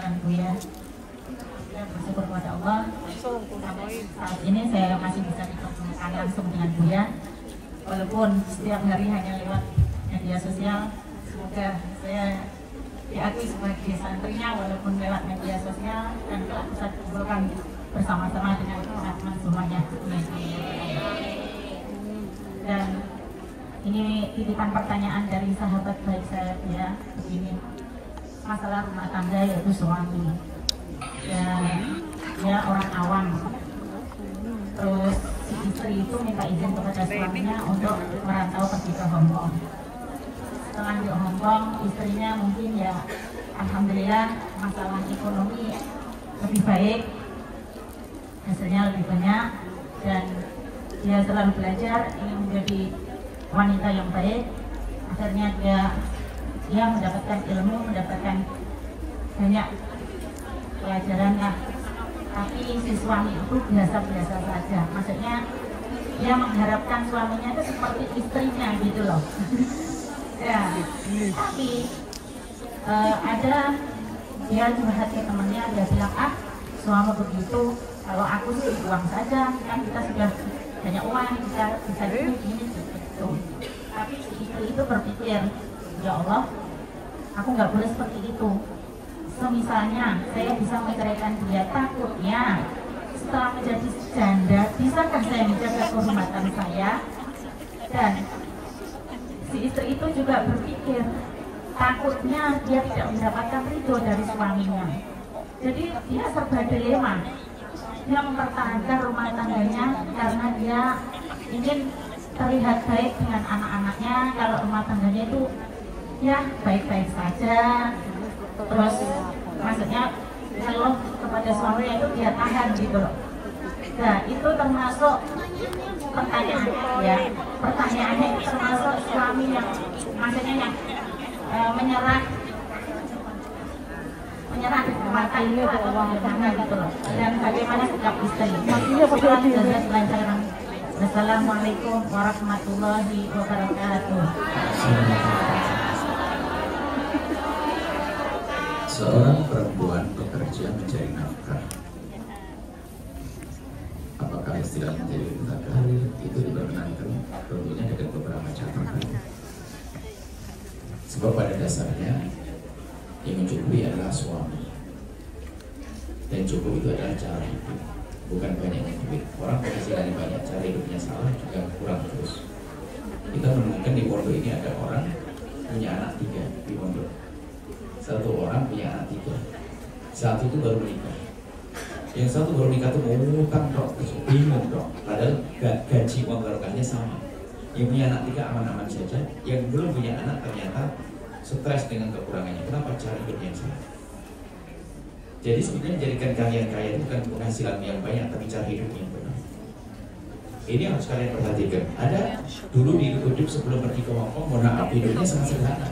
dengan Buya. Saya bersyukur kepada Allah saat ini saya masih bisa ditemukan langsung dengan Buya, walaupun setiap hari hanya lewat media sosial. Semoga saya diakui sebagai santrinya walaupun lewat media sosial, dan bisa dikumpulkan bersama-sama dengan teman-teman semuanya. Dan ini titipan pertanyaan dari sahabat baik saya, ya, begini. Masalah rumah tangga yaitu suami, dan dia orang awam. Terus si istri itu minta izin kepada suaminya untuk merantau pergi ke Hong Kong. Setelah di Hong Kong, istrinya mungkin ya alhamdulillah masalah ekonomi lebih baik, hasilnya lebih banyak, dan dia selalu belajar ingin menjadi wanita yang baik. Akhirnya dia mendapatkan ilmu, mendapatkan banyak pelajaran lah. Tapi si suami itu biasa-biasa saja. Maksudnya dia mengharapkan suaminya itu seperti istrinya gitu loh. Ya, tapi ada dia curhat ke temannya, dia bilang, suami begitu, kalau aku sih uang saja, kan kita sudah banyak uang, kita bisa gini gitu. Tapi si istri itu berpikir, ya Allah, aku nggak boleh seperti itu. Semisalnya saya bisa menceraikan dia, takutnya setelah menjadi janda, bisakah saya menjaga kehormatan saya? Dan si istri itu juga berpikir, takutnya dia tidak mendapatkan ridho dari suaminya. Jadi dia serba dilema. Dia mempertahankan rumah tangganya karena dia ingin terlihat baik dengan anak-anaknya. Kalau rumah tangganya itu ya baik-baik saja, terus maksudnya kalau kepada suaminya itu dia tahan gitu loh. Nah itu termasuk pertanyaan ya, pertanyaannya itu termasuk suami yang maksudnya yang menyerah mata ini atau bagaimana gitu loh. Dan bagaimana sikap istri. Assalamualaikum warahmatullahi wabarakatuh. Seorang perempuan bekerja mencari nafkah, apakah istilahnya menjadi duta karir itu diperkenankan? Tentunya dengan beberapa catatan. Sebab pada dasarnya yang mencukupi adalah suami, dan cukup itu adalah cara hidup, bukan banyaknya duit. Orang penghasilannya banyak, cara hidupnya salah juga kurang terus. Kita menemukan di pondok ini ada orang punya anak 3 di pondok. Satu orang punya anak 3, satu itu baru menikah. Yang satu baru nikah itu mau ngutang dok, bingung dok. Padahal gaji uang barokahnya sama. Yang punya anak 3 aman-aman saja. Yang belum punya anak ternyata stres dengan kekurangannya. Kenapa? Cara hidupnya yang salah. Jadi sebenarnya jadikan kalian kaya itu bukan penghasilan yang banyak, tapi cara hidupnya yang benar. Ini harus kalian perhatikan. Ada dulu di hidup sebelum pergi ke Hong Kong, mohon maaf, hidupnya sangat sederhana.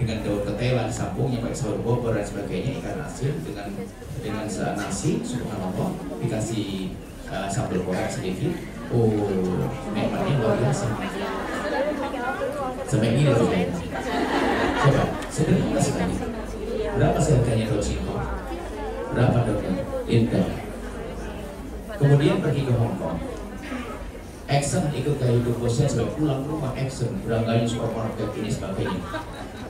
Dengan daun ketela di sampungnya, pakai sayur bobor dan sebagainya, ikan asin dengan nasi, subhanallah, dikasih sambal goreng sedikit. Oh, nikmatnya luar biasa. Sampai ini loh. Coba, sederhana sekali. Berapa harganya daun singkong? Berapa daunnya? Indah. Kemudian pergi ke Hong Kong. Action ikut gaya hidup bosnya, sampai pulang rumah action, beranggain supermarket ini sebagainya.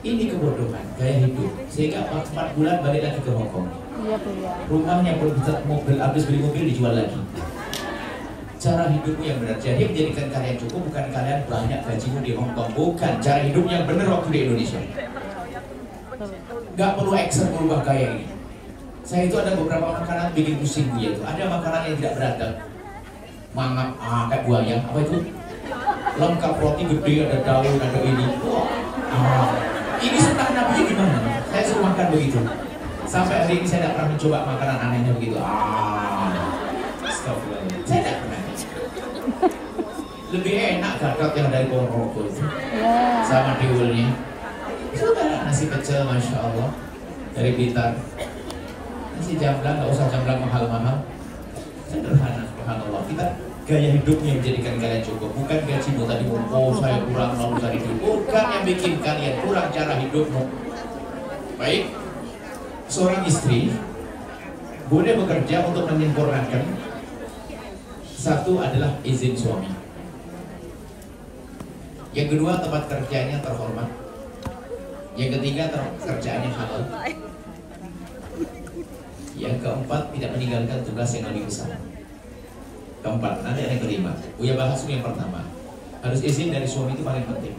Ini kebodohan, gaya hidup. Sehingga 4 bulan balik lagi ke Hong Kong. Rumahnya pun bisa mobil, habis beli mobil dijual lagi. Cara hidupmu yang benar. Jadi menjadikan kalian cukup bukan kalian banyak gajimu di Hong Kong. Bukan, cara hidup yang benar waktu di Indonesia. Gak perlu action merubah gaya ini. Saya itu ada beberapa makanan bikin pusing dia itu. Ada makanan yang tidak beradab. Mangap, kayak buaya. Apa itu? Lengkap roti gede, ada daun, ada ini. Ini sunnah Nabi gimana? Saya suruh makan begitu. Sampai hari ini saya tidak pernah mencoba makanan anehnya begitu. Astagfirullah. Saya tidak pernah. Lebih enak gatot yang dari pohon rokok itu. Sama diulnya. Sudah nasi pecel, masya Allah, dari Blitar. Nasi jamblang, nggak usah jamblang mahal-mahal. Sederhana, subhanallah. Kita gaya hidupnya menjadikan kalian cukup, bukan gajimu tadi. Oh saya kurang lalu cari duit, bukan yang bikin kalian kurang cara hidupmu. Baik, seorang istri boleh bekerja untuk menyempurnakan. Satu adalah izin suami. Yang kedua, tempat kerjanya terhormat. Yang ketiga, kerjaannya halal. Yang keempat, tidak meninggalkan tugas yang lebih besar. Keempat, nanti yang kelima. Buya bahas dulu yang pertama. Harus izin dari suami, itu paling penting.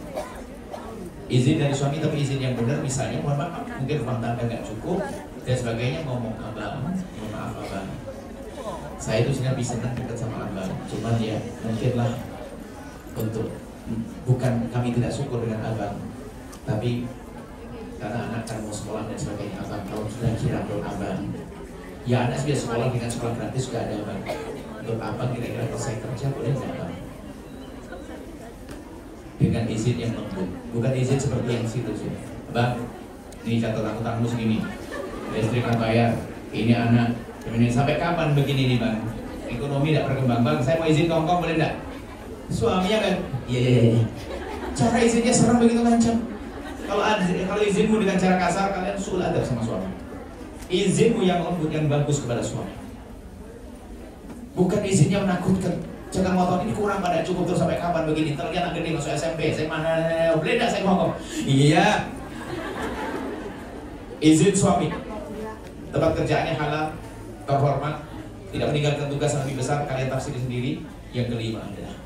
Izin dari suami, tapi izin yang benar. Misalnya, mohon maaf, mungkin rumah tangga nggak cukup dan sebagainya, ngomong abang, mohon maaf abang, saya itu sebenarnya bisa dekat sama abang, cuman ya mungkinlah untuk bukan kami tidak syukur dengan abang, tapi karena anak kan mau sekolah dan sebagainya, abang kalau sudah kira untuk abang, ya anak sudah sekolah dengan sekolah gratis juga ada abang, untuk abang kira-kira kalau saya kerja boleh nggak abang? Dengan izin yang lembut, bukan izin seperti yang situ sih. Abang, ini catatan utangmu segini, listrik kan bayar, ini anak, ini sampai kapan begini nih bang? Ekonomi tidak berkembang bang, saya mau izin ke Hongkong boleh enggak? Suaminya kan, iya. Cara izinnya serem begitu ngancam. Kalau izinmu dengan cara kasar, kalian suul adab sama suami. Izinmu yang lembut, yang bagus kepada suami. Bukan izinnya menakutkan. Jangan motor ini kurang pada cukup terus sampai kapan begini? Ternyata anak gede masuk SMP, saya mana boleh enggak saya ngomong? Iya. Izin suami. Tempat kerjaannya halal, terhormat, tidak meninggalkan tugas yang lebih besar, kalian tafsir sendiri. Yang kelima adalah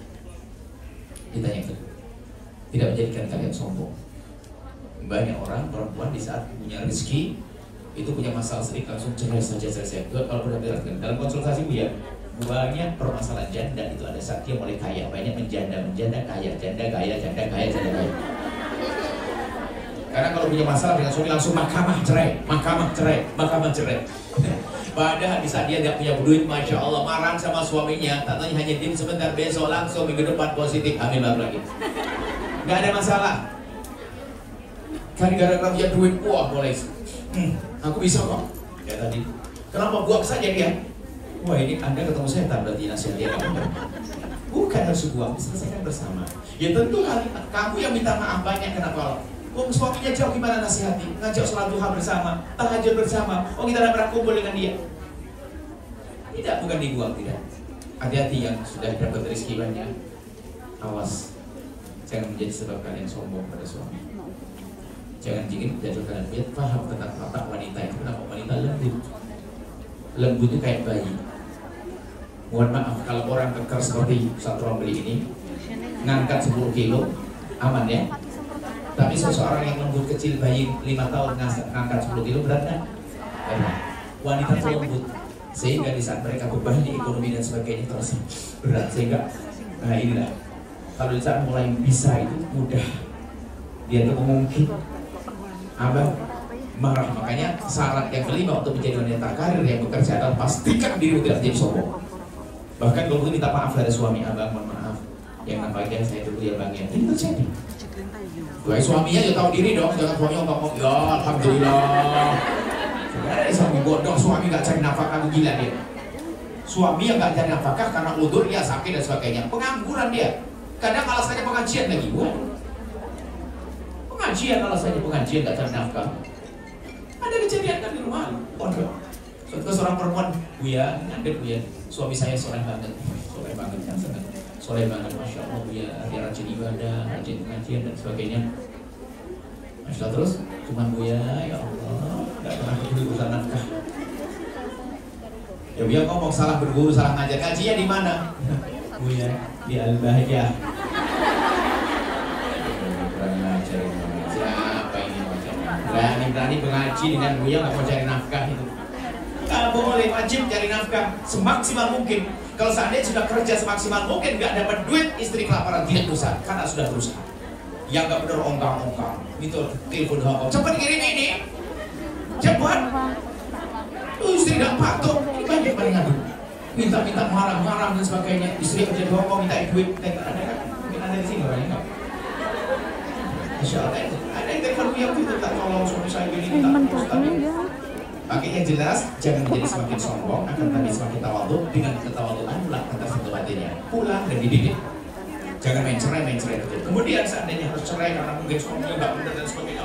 ditanya itu, tidak menjadikan kalian sombong. Banyak orang perempuan di saat punya rezeki itu punya masalah sedikit langsung cerai saja selesai. Itu kalau udah berat kan. Dalam konsultasi ya, banyak permasalahan janda itu ada saat dia mulai kaya, banyak menjanda kaya, janda kaya. Karena kalau punya masalah dengan suami langsung mahkamah cerai. Padahal di saat dia tidak punya duit, masya Allah marah sama suaminya, katanya hanya diam sebentar, besok langsung minggu depan positif hamil baru lagi. Gak ada masalah. Kan gara-gara punya duit, wah boleh. Aku bisa kok. Ya tadi, kenapa buang saja dia? Wah ini Anda ketemu setan berarti nasihat dia kamu. Bukan harus buang, selesaikan bersama. Ya tentu kamu yang minta maaf banyak, kenapa? Suaminya jauh gimana nasihati? Ngajak sholat duha bersama, tahajud bersama. Kita tidak pernah kumpul dengan dia. Tidak, bukan dibuang, tidak. Hati-hati yang sudah dapat rezeki banyak. Awas, jangan menjadi sebab kalian sombong pada suami. Jangan ingin menjadikan kalian paham tentang watak wanita itu. Kenapa wanita lembut? Lembut itu kayak bayi. Mohon maaf kalau orang keker seperti satu orang beli ini, ngangkat 10 kilo, aman ya. Tapi seseorang yang lembut kecil, bayi 5 tahun ngangkat 10 kilo berat kan? Wanita itu lembut, sehingga di saat mereka beban di ekonomi dan sebagainya terasa berat, sehingga nah inilah kalau di saat mulai bisa itu mudah dia itu mungkin abang marah. Makanya syarat yang kelima untuk menjadi wanita karir yang bekerja adalah pastikan dirimu tidak jadi sombong. Bahkan kalau minta maaf dari suami, abang mohon maaf yang nampaknya saya dulu ya bang ya, ini terjadi. Wah, suaminya ya tahu diri dong, jangan suaminya ngomong ya alhamdulillah. Sebenarnya suami bodoh, suami nggak cari nafkah, gila dia. Suami yang nggak cari nafkah karena udur dia sakit dan sebagainya, pengangguran dia. Kadang alasannya pengajian lagi, pengajian alasannya pengajian nggak cari nafkah. Ada kejadian kan di rumah, suatu seorang perempuan, Buya, ngadep Buya, suami saya soleh banget kan senang. Soleh banget, masya Allah ya, dia rajin ibadah, rajin pengajian dan sebagainya. Masya Allah terus, cuman Buya, ya Allah, nggak pernah peduli urusan nafkah. Ya Buya ngomong salah berguru, salah ngajar, ngajinya di mana? Buya di Al-Bahjah. Kurang ngajar siapa ini macamnya? Berani mengaji dengan Buya nggak mau cari nafkah itu. Nggak boleh, wajib cari nafkah semaksimal mungkin. Kalau seandainya sudah kerja semaksimal mungkin nggak dapat duit, istri kelaparan tidak usah, karena sudah berusaha. Yang nggak benar ongkang-ongkang, itu telepon Hongkong, cepat kirim ini, cepat. Istri nggak patuh, banyak ngadu, minta marah-marah dan sebagainya. Istri kerja di Hongkong minta duit, mungkin ada di sini orangnya nggak? Insya Allah ada yang telepon yang gitu, tak tolong suami saya gini, minta. Makanya jelas, jangan menjadi semakin sombong, akan tapi semakin tawadhu. Dengan ketawadhuan pulang atas satu hatinya, pulang dan dididik. Jangan main cerai. Kemudian seandainya harus cerai karena mungkin suaminya nggak benar dan sebagainya,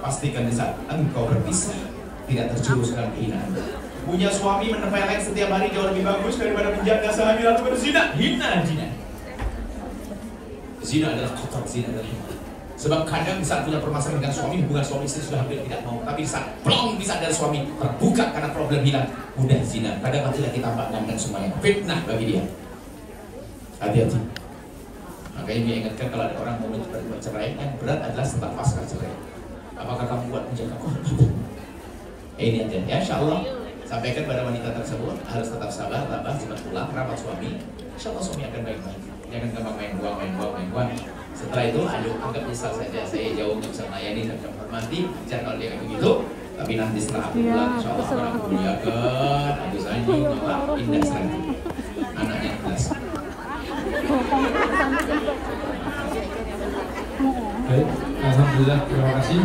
pastikan di saat engkau berpisah tidak terjerumus dalam kehinaan. Punya suami menempeleng setiap hari jauh lebih bagus daripada menjaga suami lalu berzina. Hina zina. Zina adalah kotor, zina adalah hina. Sebab kadang di saat punya permasalahan dengan suami, hubungan suami istri sudah hampir tidak mau, tapi di saat plong bisa dari suami terbuka karena problem hilang, mudah zina. Kadang laki-laki tambahkan dan semuanya fitnah bagi dia. Hati-hati. Makanya dia ingatkan kalau ada orang mau bercerai, yang berat adalah setelah pasca cerai. Apakah kamu kuat menjaga kehormatan? Ini aja. Ya, insya Allah sampaikan pada wanita tersebut harus tetap sabar, tabah, cepat pulang, rapat suami. Insya Allah suami akan baik-baik. Jangan gampang main buang. Setelah itu, aduh, anggap nyesal saja. Saya jauh nggak bisa melayani dan menghormati. Jangan kalau dia kayak begitu. Tapi nanti setelah aku pulang, insya Allah akan aku muliakan, aku sanjung, indah sekali. Anaknya kelas. Baik, alhamdulillah, terima kasih.